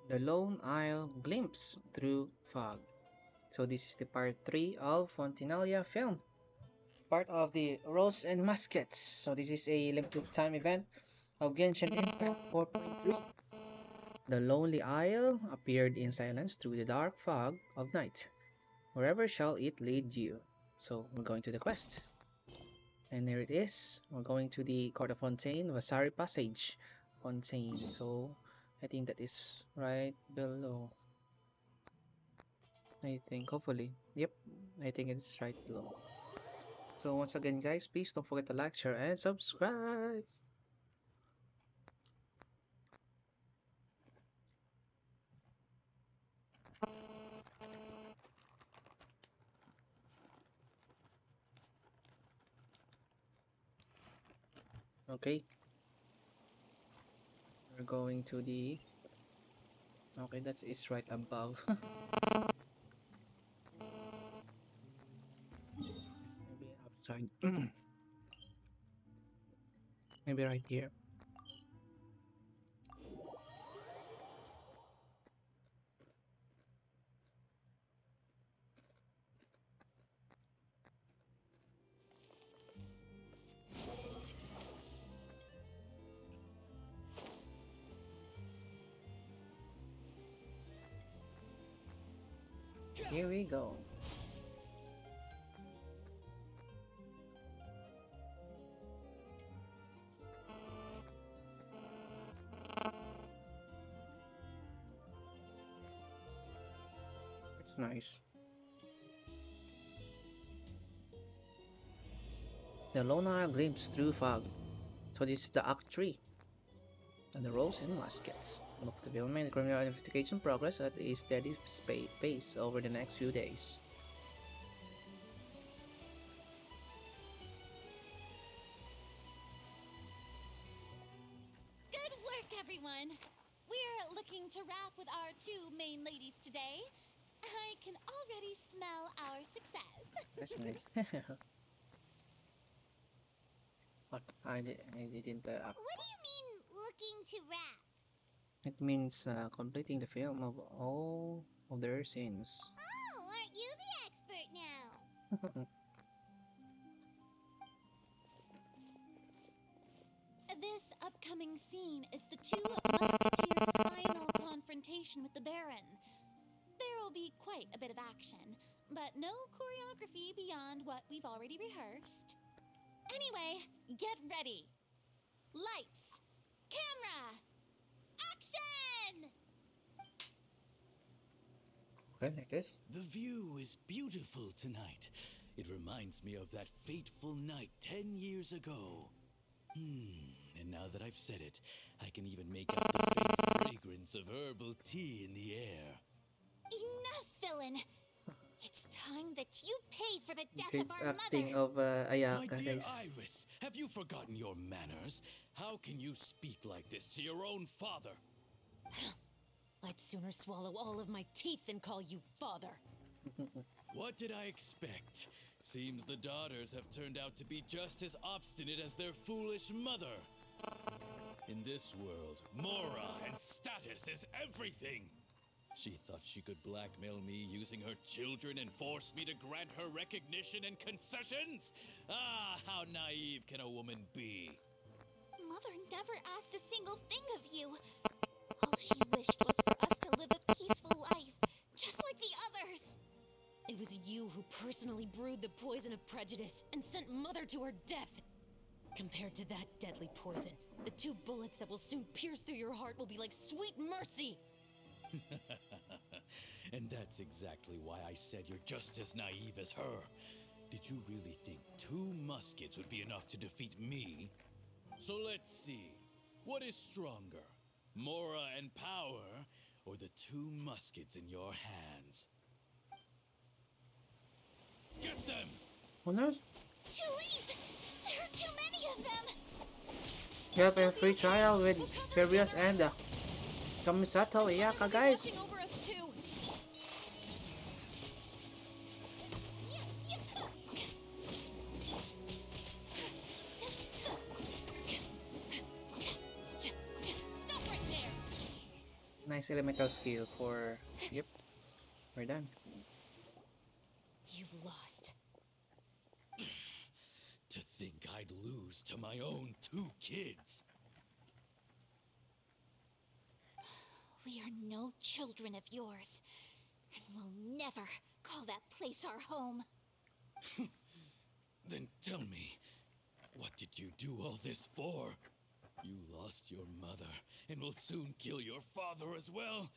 The Lone Isle Glimpse Through Fog. So this is the part 3 of Fontinalia film, part of the Rose and Muskets. So this is a limited time event of Genshin Impact 4.3. The lonely isle appeared in silence through the dark fog of night. Wherever shall it lead you? So we're going to the quest. And there it is. We're going to the Court of Fontaine, Vasari Passage. Fontaine. So I think that is right below. I think, hopefully. Yep, I think it's right below. So once again guys, please don't forget to like, share, and subscribe. Okay. We're going to the... Okay, that is right above. Maybe outside. Maybe right here. Here we go. It's nice. The Lone Isle glimpse through fog. So this is the Act 3. And the Rose and Muskets. Look, the development and criminal investigation progress at a steady pace over the next few days. Good work, everyone! We're looking to wrap with our two main ladies today. I can already smell our success. That's nice. What? I didn't What do you mean, looking to wrap? It means completing the film of all of their scenes. Oh, aren't you the expert now? This upcoming scene is the two Musketeers' final confrontation with the Baron. There will be quite a bit of action, but no choreography beyond what we've already rehearsed. Anyway, get ready. Lights, camera, action! Okay, like this. The view is beautiful tonight. It reminds me of that fateful night 10 years ago. And now that I've said it, I can even make out the faint fragrance of herbal tea in the air. Enough, villain! It's time that you pay for the death Great of our acting mother! of My Ayaka, dear guys. Iris, have you forgotten your manners? How can you speak like this to your own father? I'd sooner swallow all of my teeth than call you father. What did I expect? Seems the daughters have turned out to be just as obstinate as their foolish mother. In this world, Mora and status is everything. She thought she could blackmail me using her children and force me to grant her recognition and concessions? Ah, how naive can a woman be? Mother never asked a single thing of you. All she wished was for us to live a peaceful life, just like the others. It was you who personally brewed the poison of prejudice and sent Mother to her death. Compared to that deadly poison, the two bullets that will soon pierce through your heart will be like sweet mercy. And that's exactly why I said you're just as naive as her. Did you really think 2 muskets would be enough to defeat me? So let's see. What is stronger? Mora and power, or the 2 muskets in your hands? Get them! Who knows? To leave! There are too many of them! You have a free trial with Serious and Kamisato Ayaka, guys. Watching over us too. Stop right there. nice elemental skill for. Yep, we're done. You've lost. To think I'd lose to my own two kids. We are no children of yours, and we'll never call that place our home. Then tell me, what did you do all this for? You lost your mother, and will soon kill your father as well.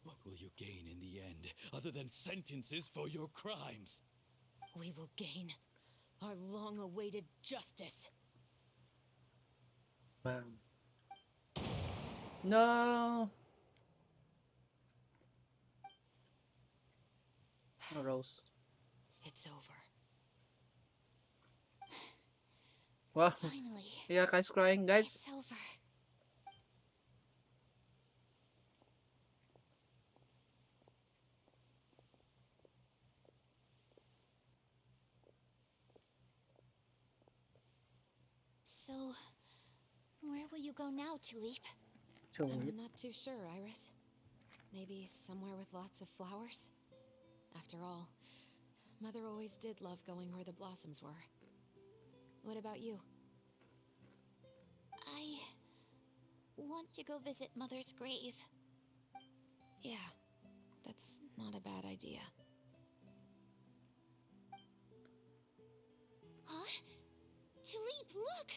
What will you gain in the end, other than sentences for your crimes? We will gain our long-awaited justice. Bam. No. No, Rose. It's over. Wow. Finally, Yeah, guys crying, guys. it's over. So, where will you go now, Tulip? Tulip. I'm not too sure, Iris. Maybe somewhere with lots of flowers? After all, Mother always did love going where the blossoms were. What about you? I want to go visit Mother's grave. Yeah, that's not a bad idea. Huh? Tulip, look!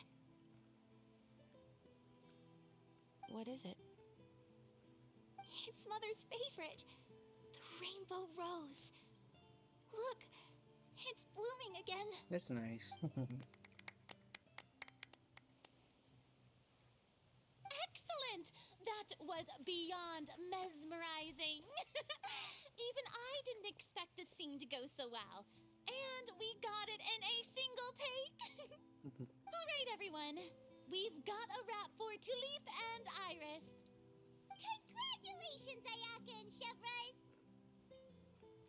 What is it? It's Mother's favorite. The rainbow rose. Look, it's blooming again. That's nice. Excellent! That was beyond mesmerizing. Even I didn't expect the scene to go so well. And we got it in a single take. All right, everyone. We've got a wrap for Tulip and Iris. Congratulations, Ayaka and Chevres.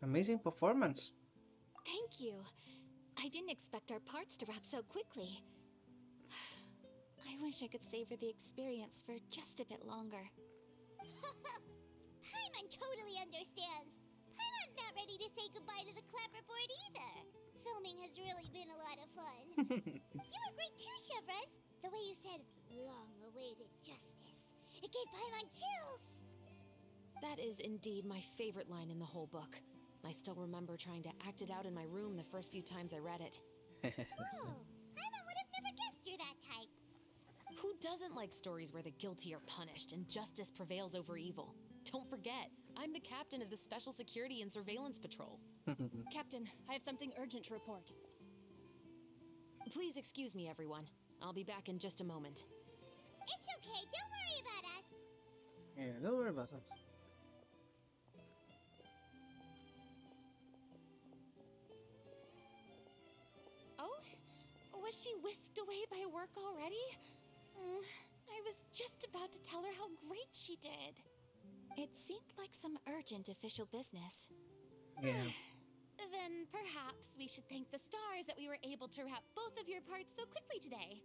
Amazing performance. Thank you. I didn't expect our parts to wrap so quickly. I wish I could savor the experience for just a bit longer. Paimon totally understands. Paimon's not ready to say goodbye to the clapperboard either. Filming has really been a lot of fun. You were great too, Chevres. The way you said, long-awaited justice. It gave Paimon chills. That is indeed my favorite line in the whole book. I still remember trying to act it out in my room the first few times I read it. Whoa, Paimon would have never guessed you're that type. Who doesn't like stories where the guilty are punished and justice prevails over evil? Don't forget, I'm the captain of the Special Security and Surveillance Patrol. Captain, I have something urgent to report. Please excuse me, everyone. I'll be back in just a moment. It's okay, don't worry about us. Yeah, don't worry about that. Oh, was she whisked away by work already? I was just about to tell her how great she did. It seemed like some urgent official business. Yeah. Then perhaps we should thank the stars that we were able to wrap both of your parts so quickly today.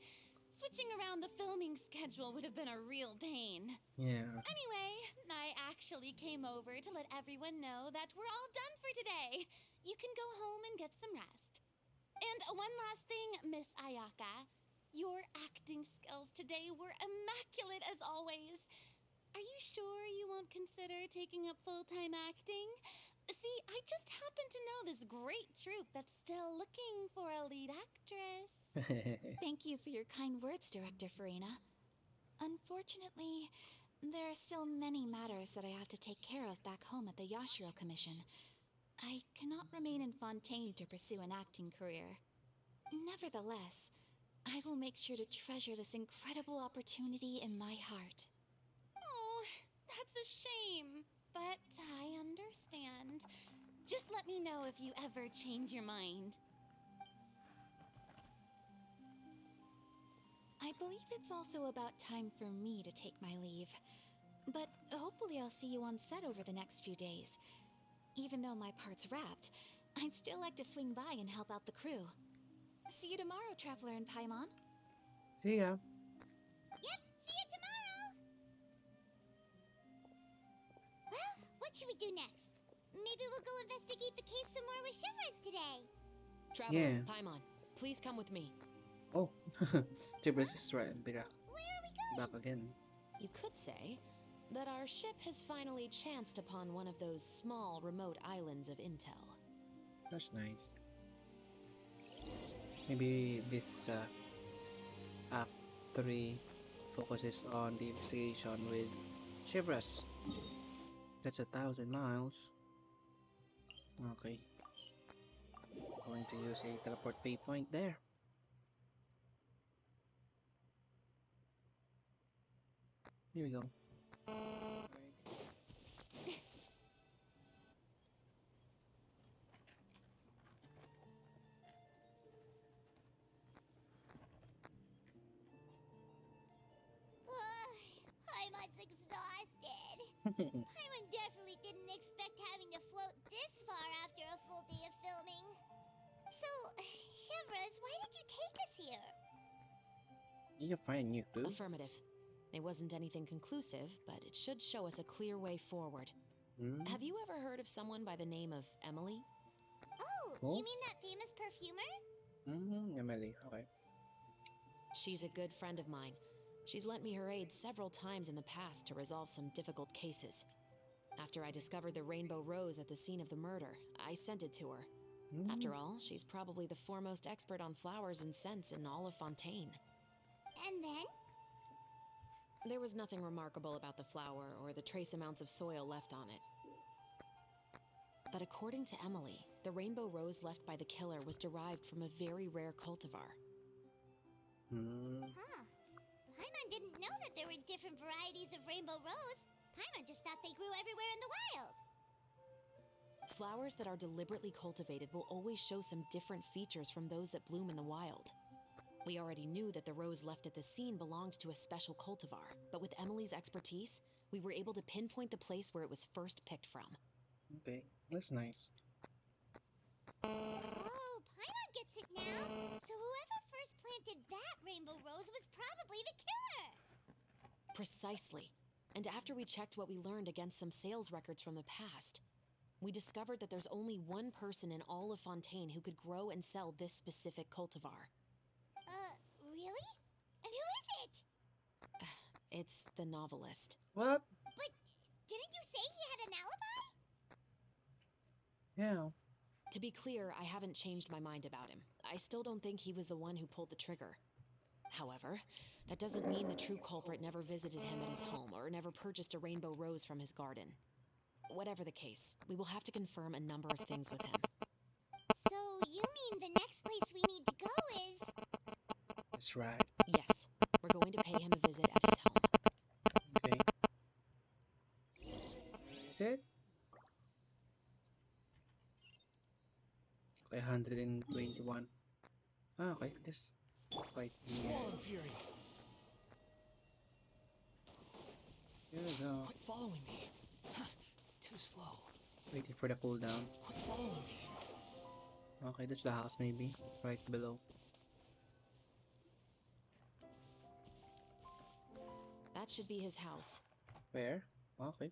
Switching around the filming schedule would have been a real pain. Yeah. Anyway, I actually came over to let everyone know that we're all done for today. You can go home and get some rest. And one last thing, Miss Ayaka. Your acting skills today were immaculate as always. Are you sure you won't consider taking up full-time acting? See, I just happen to know this great troupe that's still looking for a lead actress. Thank you for your kind words, Director Farina. Unfortunately, there are still many matters that I have to take care of back home at the Yashiro Commission. I cannot remain in Fontaine to pursue an acting career. Nevertheless, I will make sure to treasure this incredible opportunity in my heart. Oh, that's a shame. But I understand. Just let me know if you ever change your mind. I believe it's also about time for me to take my leave. But hopefully I'll see you on set over the next few days. Even though my part's wrapped, I'd still like to swing by and help out the crew. See you tomorrow, Traveler and Paimon. See ya. Yep, see you tomorrow. should we do next? Maybe we'll go investigate the case some more with Shivers today. Traveler, Yeah. Paimon, please come with me. Oh, Chibris is right. Where are we going? Back again. You could say that our ship has finally chanced upon one of those small, remote islands of intel. That's nice. Maybe this Act 3 focuses on the investigation with Chivras. That's 1,000 miles. Okay. Going to use a teleport waypoint there. Here we go. Paimon's exhausted. Paimon definitely didn't expect having to float this far after a full day of filming. So, Shivers, why did you take us here? Did you find a new clue? Affirmative. It wasn't anything conclusive, but it should show us a clear way forward. Have you ever heard of someone by the name of Emily? Oh, you mean that famous perfumer? Emily. Okay. She's a good friend of mine. She's lent me her aid several times in the past to resolve some difficult cases. After I discovered the rainbow rose at the scene of the murder, I sent it to her. After all, she's probably the foremost expert on flowers and scents in all of Fontaine. And then? There was nothing remarkable about the flower or the trace amounts of soil left on it. But according to Emily, the rainbow rose left by the killer was derived from a very rare cultivar. Huh. Paimon didn't know that there were different varieties of rainbow rose. Paimon just thought they grew everywhere in the wild. Flowers that are deliberately cultivated will always show some different features from those that bloom in the wild. We already knew that the rose left at the scene belonged to a special cultivar, but with Emily's expertise, we were able to pinpoint the place where it was first picked from. Okay, that's nice. Oh, Paimon gets it now. So whoever first planted that rainbow rose was probably the killer. Precisely. And after we checked what we learned against some sales records from the past, we discovered that there's only one person in all of Fontaine who could grow and sell this specific cultivar. Really? And who is it? It's the novelist. What? But didn't you say he had an alibi? Yeah. To be clear, I haven't changed my mind about him. I still don't think he was the one who pulled the trigger. However, that doesn't mean the true culprit never visited him at his home or never purchased a rainbow rose from his garden. Whatever the case, we will have to confirm a number of things with him. So you mean the next place we need to go is... That's right. Yes, we're going to pay him a visit at his home. Okay. Is it? Okay, 121. Ah, okay. This quite near. Swollen Fury, Here we go. quit following me. Too slow. Waiting for the cooldown. Quit following me. Okay, that's the house maybe. Right below. That should be his house. Where? Okay.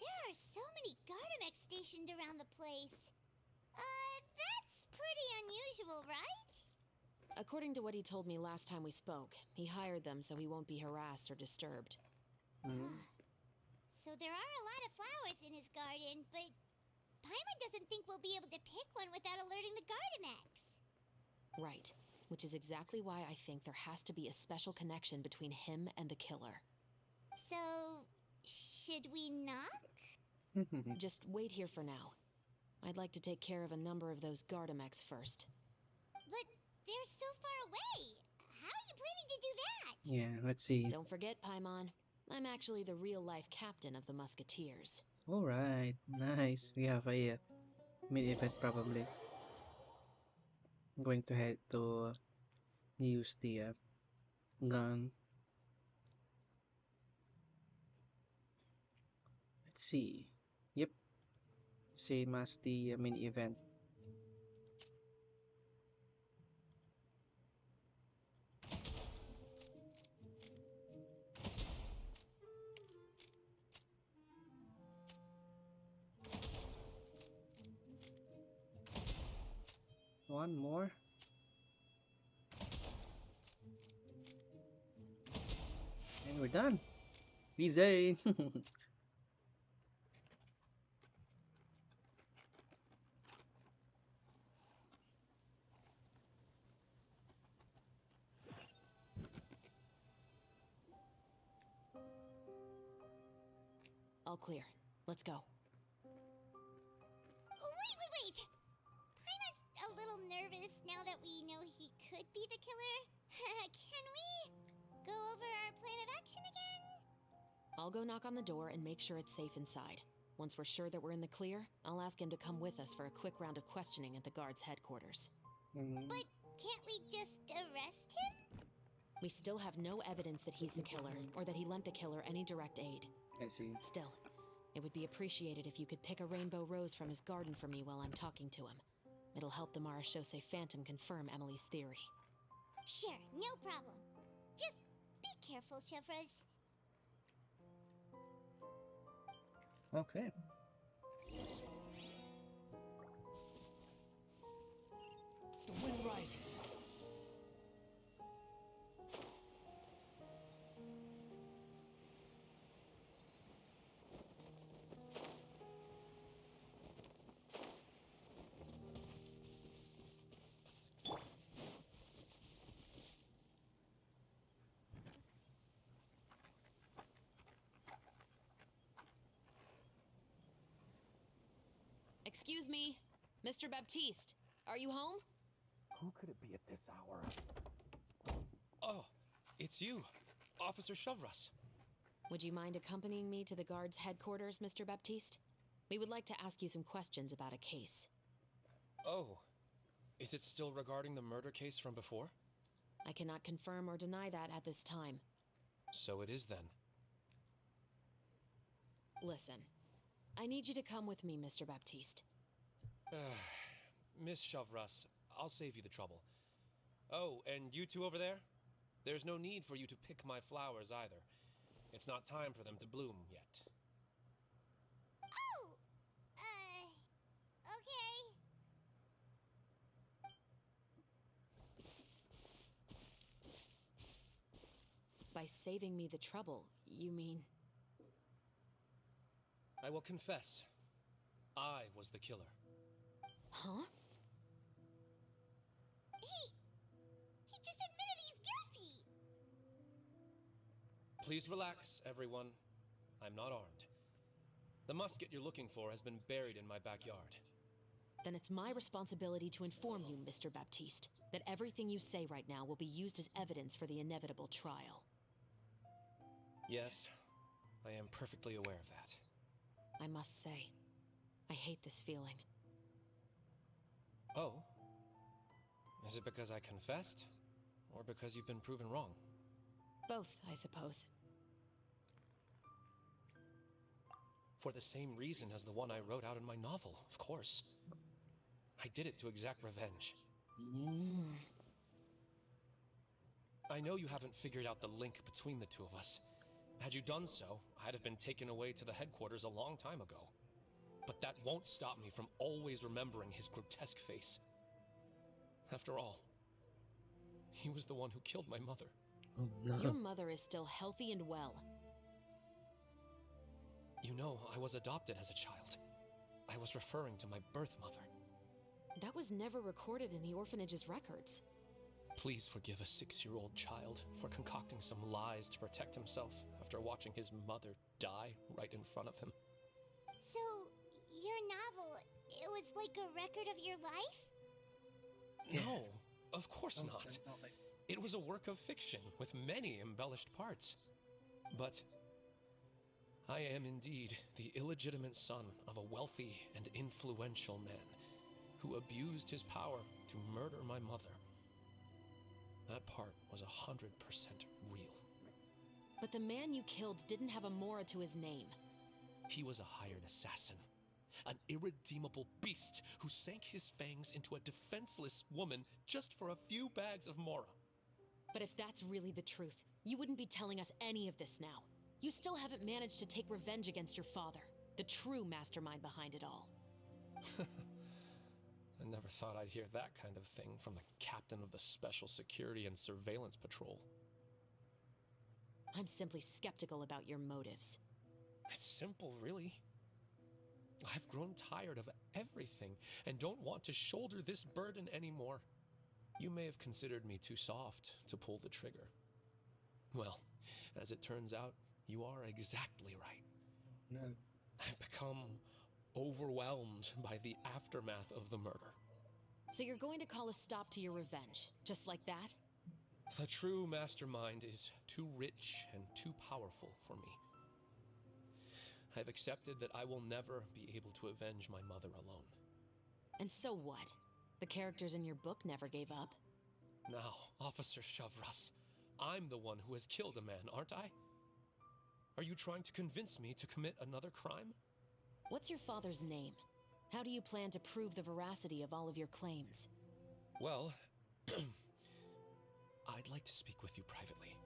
There are so many Gardamex stationed around the place. That's pretty unusual, right? According to what he told me last time we spoke, he hired them so he won't be harassed or disturbed. So there are a lot of flowers in his garden, but Paimon doesn't think we'll be able to pick one without alerting the Gardamex. Right, which is exactly why I think there has to be a special connection between him and the killer. So, should we knock? Just wait here for now. I'd like to take care of a number of those Gardamex first. But they're so far away. How are you planning to do that? Yeah, let's see. Don't forget, Paimon, I'm actually the real-life captain of the Musketeers. Alright, nice. We have a mid-event probably. I'm going to head to use the gun. Let's see. Yep. Same as the mini event. one more. And we're done. Easy. All clear. Let's go. Wait! Paimon's a little nervous now that we know he could be the killer. Can we go over our plan of action again? I'll go knock on the door and make sure it's safe inside. Once we're sure that we're in the clear, I'll ask him to come with us for a quick round of questioning at the guard's headquarters. But can't we just arrest him? We still have no evidence that he's the killer, or that he lent the killer any direct aid. I see. Still, it would be appreciated if you could pick a rainbow rose from his garden for me while I'm talking to him. It'll help the Marachose Phantom confirm Emily's theory. Sure, no problem. Just be careful, Chevres. Okay. The wind rises. Excuse me, Mr. Baptiste, are you home? Who could it be at this hour? Oh, it's you, Officer Chevres. Would you mind accompanying me to the guard's headquarters, Mr. Baptiste? We would like to ask you some questions about a case. Oh, is it still regarding the murder case from before? I cannot confirm or deny that at this time. So it is then. Listen, I need you to come with me, Mr. Baptiste. Miss Chevres, I'll save you the trouble. Oh, and you two over there? There's no need for you to pick my flowers either. It's not time for them to bloom yet. Oh! Okay. By saving me the trouble, you mean... I will confess, I was the killer. Huh? He just admitted he's guilty! Please relax, everyone. I'm not armed. The musket you're looking for has been buried in my backyard. Then it's my responsibility to inform you, Mr. Baptiste, that everything you say right now will be used as evidence for the inevitable trial. Yes, I am perfectly aware of that. I must say, I hate this feeling. Oh? Is it because I confessed? Or because you've been proven wrong? Both, I suppose. For the same reason as the one I wrote out in my novel, of course. I did it to exact revenge. I know you haven't figured out the link between the two of us. Had you done so, I'd have been taken away to the headquarters a long time ago. But that won't stop me from always remembering his grotesque face. After all, he was the one who killed my mother. Oh no. Your mother is still healthy and well. You know, I was adopted as a child. I was referring to my birth mother. That was never recorded in the orphanage's records. Please forgive a 6-year-old child for concocting some lies to protect himself after watching his mother die right in front of him. So, your novel, it was like a record of your life? No, of course not. It was a work of fiction with many embellished parts. But I am indeed the illegitimate son of a wealthy and influential man who abused his power to murder my mother. That part was 100% real. But the man you killed didn't have a Mora to his name. He was a hired assassin, an irredeemable beast who sank his fangs into a defenseless woman just for a few bags of Mora. But if that's really the truth, you wouldn't be telling us any of this now. You still haven't managed to take revenge against your father, the true mastermind behind it all. I never thought I'd hear that kind of thing from the captain of the Special Security and Surveillance Patrol. I'm simply skeptical about your motives. It's simple, really. I've grown tired of everything and don't want to shoulder this burden anymore. You may have considered me too soft to pull the trigger. Well, as it turns out, you are exactly right. No. I've become overwhelmed by the aftermath of the murder. So you're going to call a stop to your revenge, just like that? The true mastermind is too rich and too powerful for me. I've accepted that I will never be able to avenge my mother alone. And so what? The characters in your book never gave up. Now, Officer Shavras, I'm the one who has killed a man, aren't I? Are you trying to convince me to commit another crime? What's your father's name? How do you plan to prove the veracity of all of your claims? Well, I'd like to speak with you privately.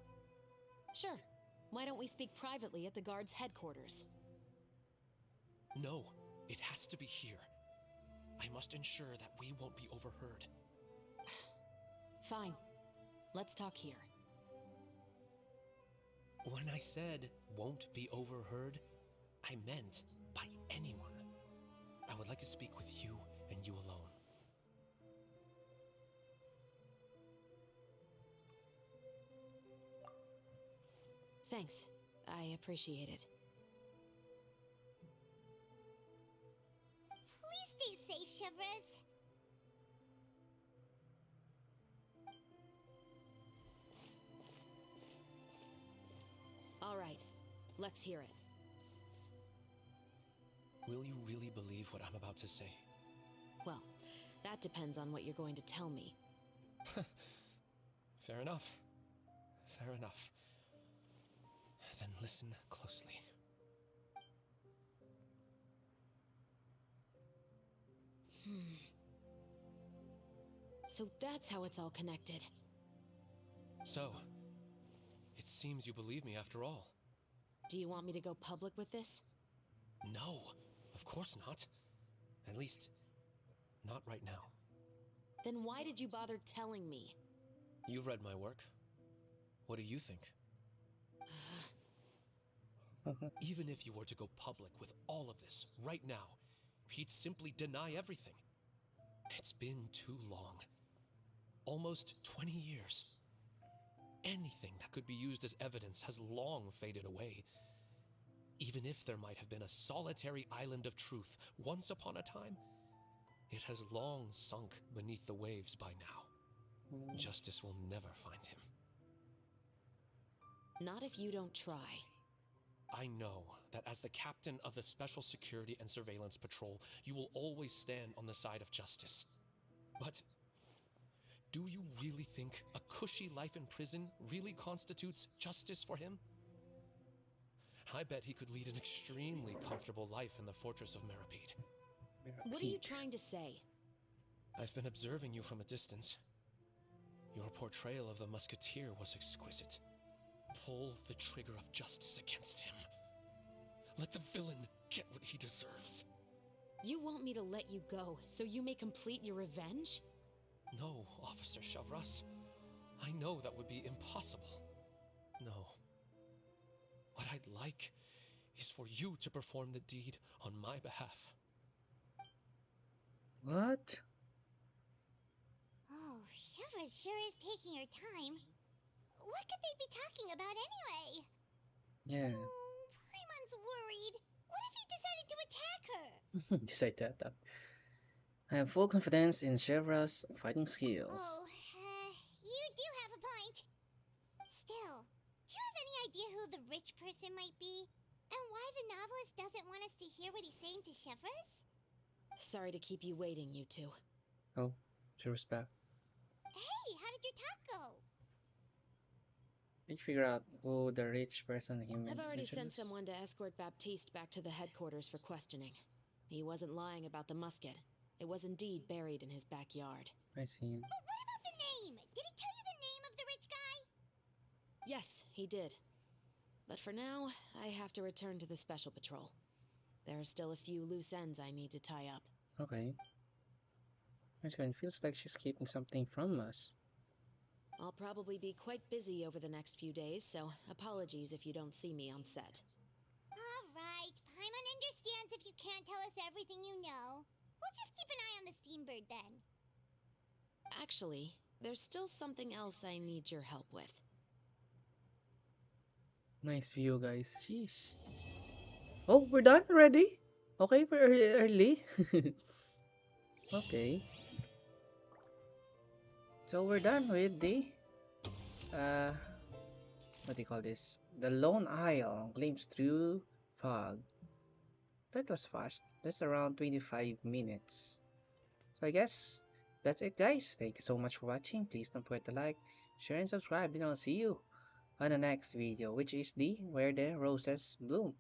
Sure. Why don't we speak privately at the guard's headquarters? No, it has to be here. I must ensure that we won't be overheard. Fine. Let's talk here. When I said won't be overheard, I meant by anyone. I would like to speak with you and you alone. Thanks. I appreciate it. Please stay safe, Chevres. All right. Let's hear it. Will you really believe what I'm about to say? Well, that depends on what you're going to tell me. Fair enough. Fair enough. Then listen closely. So that's how it's all connected. So, it seems you believe me after all. Do you want me to go public with this? No, of course not. At least, not right now. Then why did you bother telling me? You've read my work. What do you think? Even if you were to go public with all of this right now, he'd simply deny everything. It's been too long. Almost 20 years. Anything that could be used as evidence has long faded away. Even if there might have been a solitary island of truth once upon a time, it has long sunk beneath the waves by now. Justice will never find him. Not if you don't try. I know that as the captain of the Special Security and Surveillance Patrol, you will always stand on the side of justice. But do you really think a cushy life in prison really constitutes justice for him? I bet he could lead an extremely comfortable life in the fortress of Meripede. What are you trying to say? I've been observing you from a distance. Your portrayal of the musketeer was exquisite. Pull the trigger of justice against him. Let the villain get what he deserves. You want me to let you go so you may complete your revenge? No, Officer Shavras. I know that would be impossible. No. What I'd like is for you to perform the deed on my behalf. What? Oh, Chevres sure is taking her time. What could they be talking about anyway? Yeah. Oh, Paimon's worried. What if he decided to attack her? Decide that. I have full confidence in Chevra's fighting skills. Oh, you do have a point. Still, do you have any idea who the rich person might be? And why the novelist doesn't want us to hear what he's saying to Chevres? Sorry to keep you waiting, you two. Oh, Chevra's back. Hey, how did your talk go? Did you figure out who the rich person he I've already mentioned sent is? someone to escort Baptiste back to the headquarters for questioning. He wasn't lying about the musket. It was indeed buried in his backyard. I see. But what about the name? Did he tell you the name of the rich guy? Yes, he did. But for now, I have to return to the Special Patrol. There are still a few loose ends I need to tie up. Okay. It feels like she's keeping something from us. I'll probably be quite busy over the next few days, so apologies if you don't see me on set. Alright, Paimon understands if you can't tell us everything you know. We'll just keep an eye on the Steambird then. Actually, there's still something else I need your help with. Nice view, guys. Sheesh. Oh, we're done already? Okay, we're early. Okay. So we're done with the uh what do you call this? The Lone Isle glimpse through fog. That was fast. That's around 25 minutes. So I guess that's it, guys. Thank you so much for watching. Please don't forget to like, share, and subscribe, and I'll see you on the next video, which is the Where the Roses Bloom.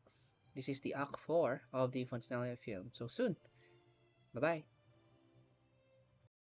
This is the Act 4 of the Fontinalia film. So soon. Bye-bye.